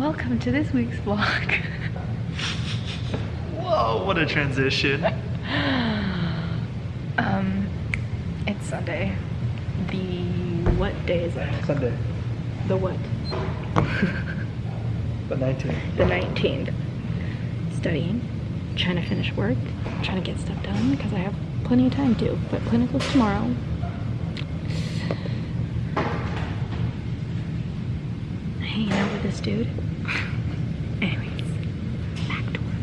Welcome to this week's vlog. Whoa, what a transition. It's Sunday. What day is it? Sunday. The what? The 19th. The 19th. Studying, trying to finish work, trying to get stuff done because I have plenty of time to, but clinical's tomorrow. Hanging out with this dude. Anyways, back to work.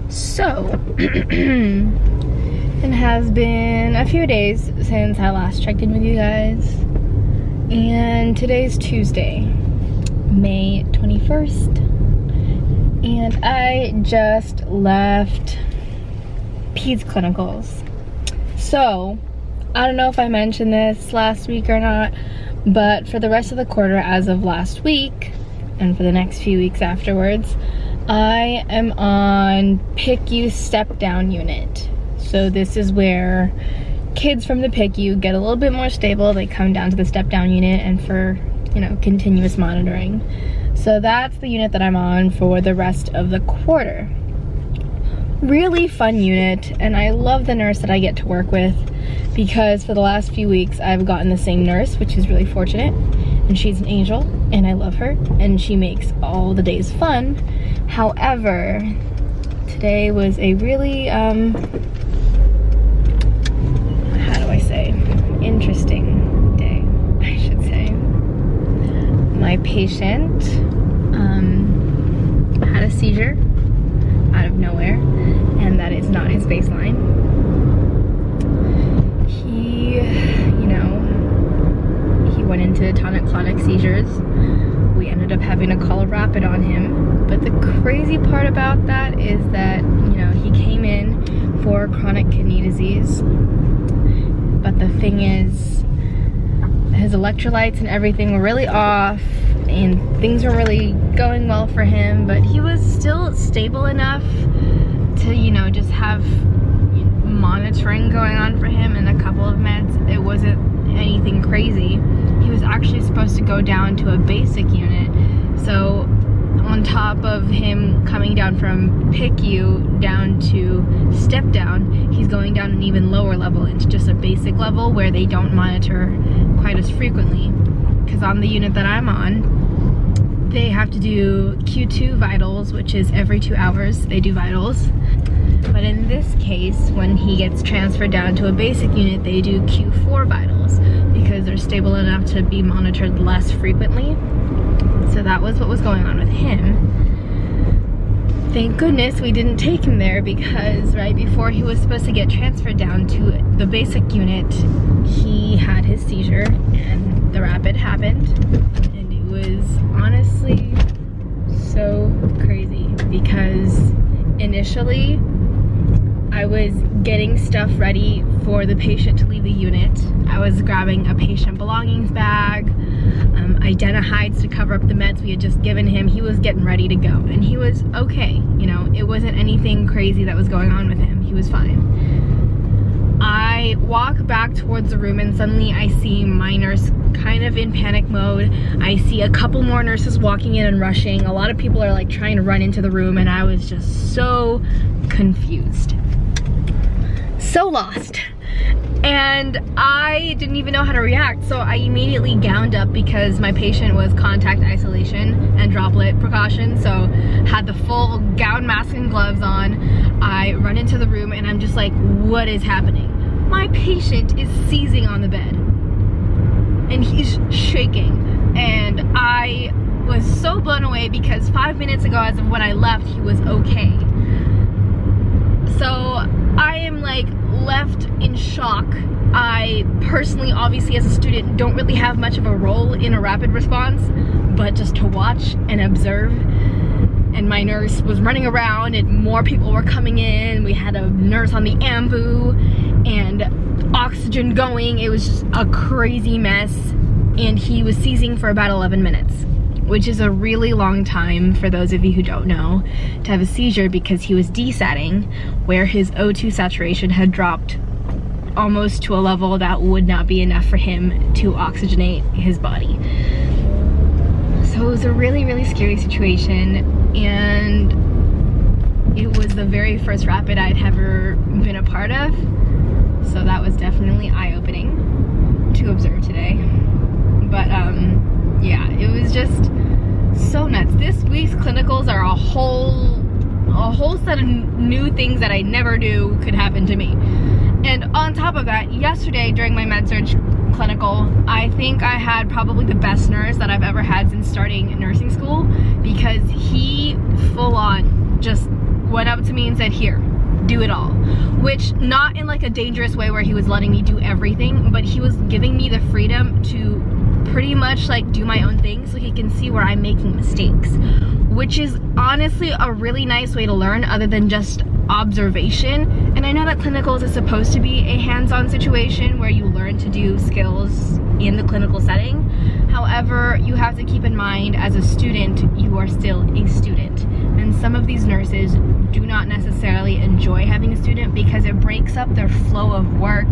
So, it has been a few days since I last checked in with you guys. And today's Tuesday, May 21st. And I just left Peds clinicals. So, I don't know if I mentioned this last week or not, but for the rest of the quarter as of last week, and for the next few weeks afterwards, I am on PICU step down unit. So this is where kids from the PICU get a little bit more stable. They come down to the step down unit and for, you know, continuous monitoring. So that's the unit that I'm on for the rest of the quarter. Really fun unit, and I love the nurse that I get to work with because for the last few weeks I've gotten the same nurse, which is really fortunate, and she's an angel and I love her and she makes all the days fun. However, today was a really interesting day, I should say. My patient had a seizure out of nowhere, and that is not his baseline. He, he went into tonic-clonic seizures. We ended up having to call a rapid on him. But the crazy part about that is that, he came in for chronic kidney disease. But the thing is, his electrolytes and everything were really off, and things were really going well for him, but he was still stable enough to, just have monitoring going on for him and a couple of meds. It wasn't anything crazy. He was actually supposed to go down to a basic unit. So on top of him coming down from PICU down to step down, he's going down an even lower level into just a basic level where they don't monitor quite as frequently. Because on the unit that I'm on, they have to do Q2 vitals, which is every 2 hours they do vitals. But in this case, when he gets transferred down to a basic unit, they do Q4 vitals because they're stable enough to be monitored less frequently. So that was what was going on with him. Thank goodness we didn't take him there, because right before he was supposed to get transferred down to the basic unit, he had his seizure and the rapid happened. And it was honestly so crazy because initially I was getting stuff ready for the patient to leave the unit. I was grabbing a patient belongings bag, Identihides to cover up the meds we had just given him. He was getting ready to go, and he was okay. It wasn't anything crazy that was going on with him. He was fine. I walk back towards the room, and suddenly I see my nurse kind of in panic mode. I see a couple more nurses walking in and rushing. A lot of people are like trying to run into the room, and I was just so confused. So lost. And I didn't even know how to react, so I immediately gowned up because my patient was contact isolation and droplet precaution, so had the full gown, mask, and gloves on. I run into the room and I'm just like, what is happening? My patient is seizing on the bed and he's shaking, and I was so blown away because 5 minutes ago, as of when I left, he was okay. So I am like left in shock. I personally, obviously as a student, don't really have much of a role in a rapid response, but just to watch and observe. And my nurse was running around and more people were coming in. We had a nurse on the ambu and oxygen going. It was just a crazy mess. and he was seizing for about 11 minutes, which is a really long time for those of you who don't know to have a seizure, because he was desatting, where his O2 saturation had dropped almost to a level that would not be enough for him to oxygenate his body. So it was a really, really scary situation, and it was the very first rapid I'd ever been a part of. So that was definitely eye-opening to observe today. But yeah, it was just so nuts. This week's clinicals are a whole set of new things that I never knew could happen to me. And on top of that, yesterday during my med-surg clinical, I think I had probably the best nurse that I've ever had since starting nursing school, because he full on just went up to me and said, here, do it all. Which, not in like a dangerous way where he was letting me do everything, but he was giving me the freedom to pretty much like do my own thing so he can see where I'm making mistakes, which is honestly a really nice way to learn other than just observation. And I know that clinicals is supposed to be a hands-on situation where you learn to do skills in the clinical setting. However, you have to keep in mind, as a student, you are still a student. And some of these nurses do not necessarily enjoy having a student because it breaks up their flow of work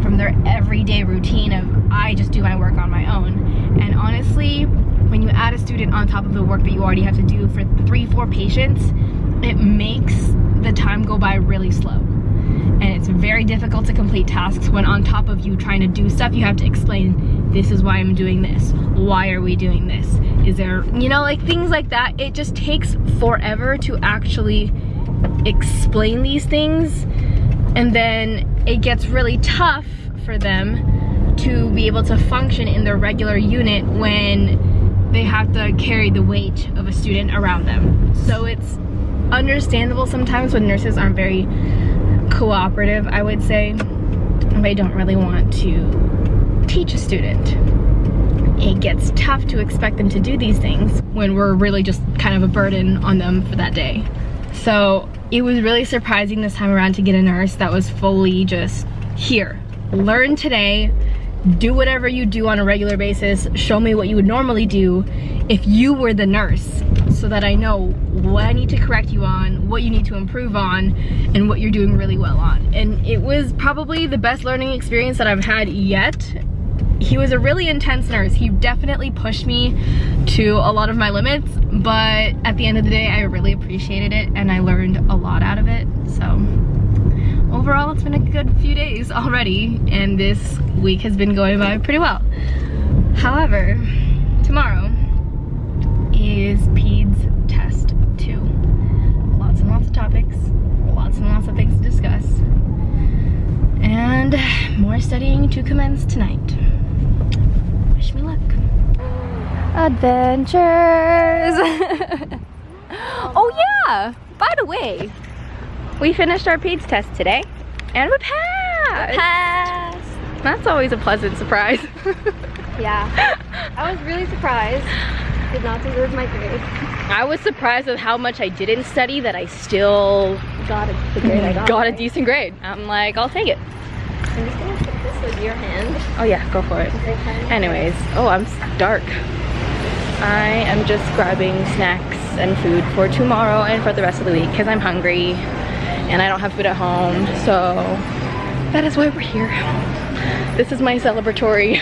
from their everyday routine of, I just do my work on my own. And honestly, when you add a student on top of the work that you already have to do for 3-4 patients, it makes the time go by really slow. And it's very difficult to complete tasks when on top of you trying to do stuff, you have to explain, this is why I'm doing this. Why are we doing this? Is there, you know, like things like that. It just takes forever to actually explain these things. And then it gets really tough for them to be able to function in their regular unit when they have to carry the weight of a student around them. So it's understandable sometimes when nurses aren't very cooperative, I would say. They don't really want to teach a student. It gets tough to expect them to do these things when we're really just kind of a burden on them for that day. So it was really surprising this time around to get a nurse that was fully just, here, learn today, do whatever you do on a regular basis, show me what you would normally do if you were the nurse, so that I know what I need to correct you on, what you need to improve on, and what you're doing really well on. And it was probably the best learning experience that I've had yet. He was a really intense nurse. He definitely pushed me to a lot of my limits, but at the end of the day, I really appreciated it and I learned a lot out of it. So overall, it's been a good few days already, and this week has been going by pretty well. However, tomorrow is Peds Test 2. Lots and lots of topics, lots and lots of things to discuss, and more studying to commence tonight. Wish me luck. Adventures! Oh yeah! By the way, we finished our Peds Test today, and we passed! Pass. That's always a pleasant surprise. Yeah, I was really surprised. Did not deserve my grade. I was surprised with how much I didn't study that I still Got the grade I got. got a right? decent grade. I'm like, I'll take it. I'm just gonna put this with your hand. Oh yeah, go for it. Anyways, oh, I'm dark. I am just grabbing snacks and food for tomorrow and for the rest of the week because I'm hungry and I don't have food at home, so that is why we're here. This is my celebratory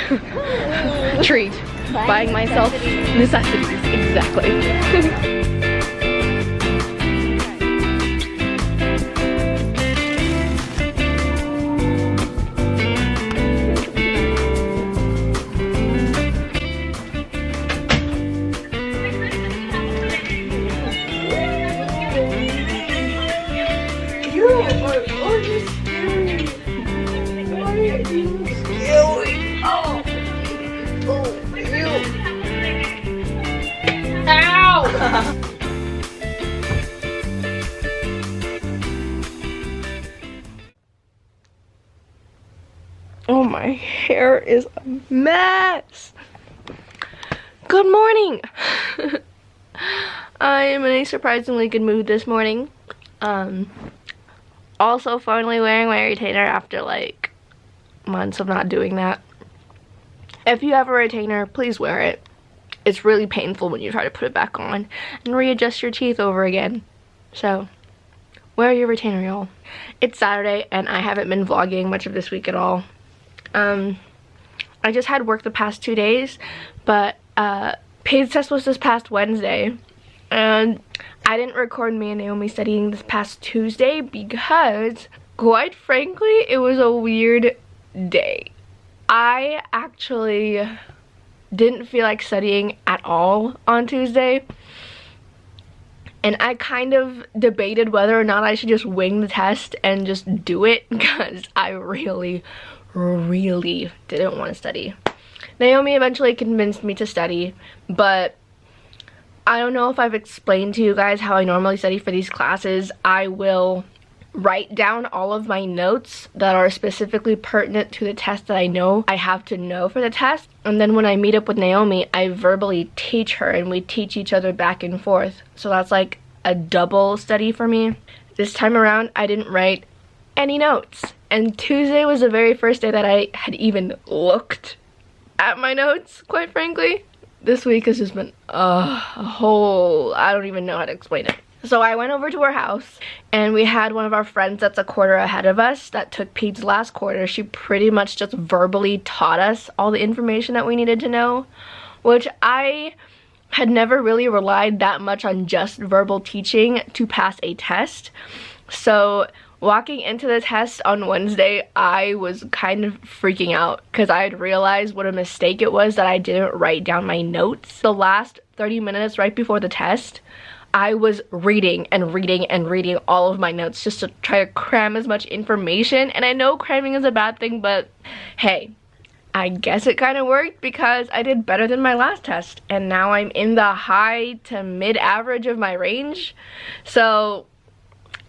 treat. Buying myself necessities. Exactly. Oh, my hair is a mess. Good morning. I am in a surprisingly good mood this morning. Also finally wearing my retainer after like months of not doing that. If you have a retainer, please wear it. It's really painful when you try to put it back on and readjust your teeth over again. So, wear your retainer, y'all. It's Saturday and I haven't been vlogging much of this week at all. I just had work the past 2 days, but Peds Test was this past Wednesday, and I didn't record me and Naomi studying this past Tuesday because, quite frankly, it was a weird day. I actually didn't feel like studying at all on Tuesday, and I kind of debated whether or not I should just wing the test and just do it because I really didn't want to study. Naomi eventually convinced me to study, but I don't know if I've explained to you guys how I normally study for these classes. I will write down all of my notes that are specifically pertinent to the test that I know I have to know for the test, and then when I meet up with Naomi, I verbally teach her and we teach each other back and forth. So that's like a double study for me. This time around, I didn't write any notes, and Tuesday was the very first day that I had even looked at my notes, quite frankly. This week has just been a whole, I don't even know how to explain it. So I went over to her house and we had one of our friends that's a quarter ahead of us that took Peds last quarter. She pretty much just verbally taught us all the information that we needed to know, which I had never really relied that much on just verbal teaching to pass a test. So walking into the test on Wednesday, I was kind of freaking out because I had realized what a mistake it was that I didn't write down my notes. The last 30 minutes right before the test, I was reading and reading and reading all of my notes just to try to cram as much information. And I know cramming is a bad thing, but hey, I guess it kind of worked because I did better than my last test. And now I'm in the high to mid average of my range. So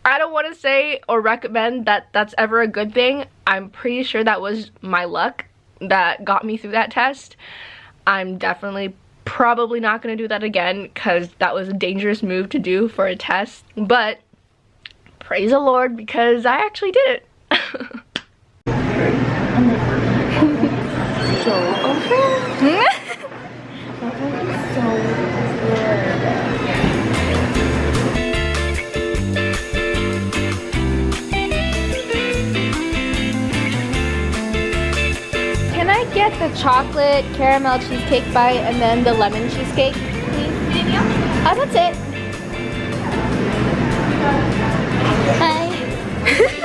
I don't want to say or recommend that that's ever a good thing. I'm pretty sure that was my luck that got me through that test. I'm definitely probably not going to do that again because that was a dangerous move to do for a test. But praise the Lord because I actually did it. Can I get the chocolate caramel cheesecake bite and then the lemon cheesecake, please? Oh, that's it. Bye.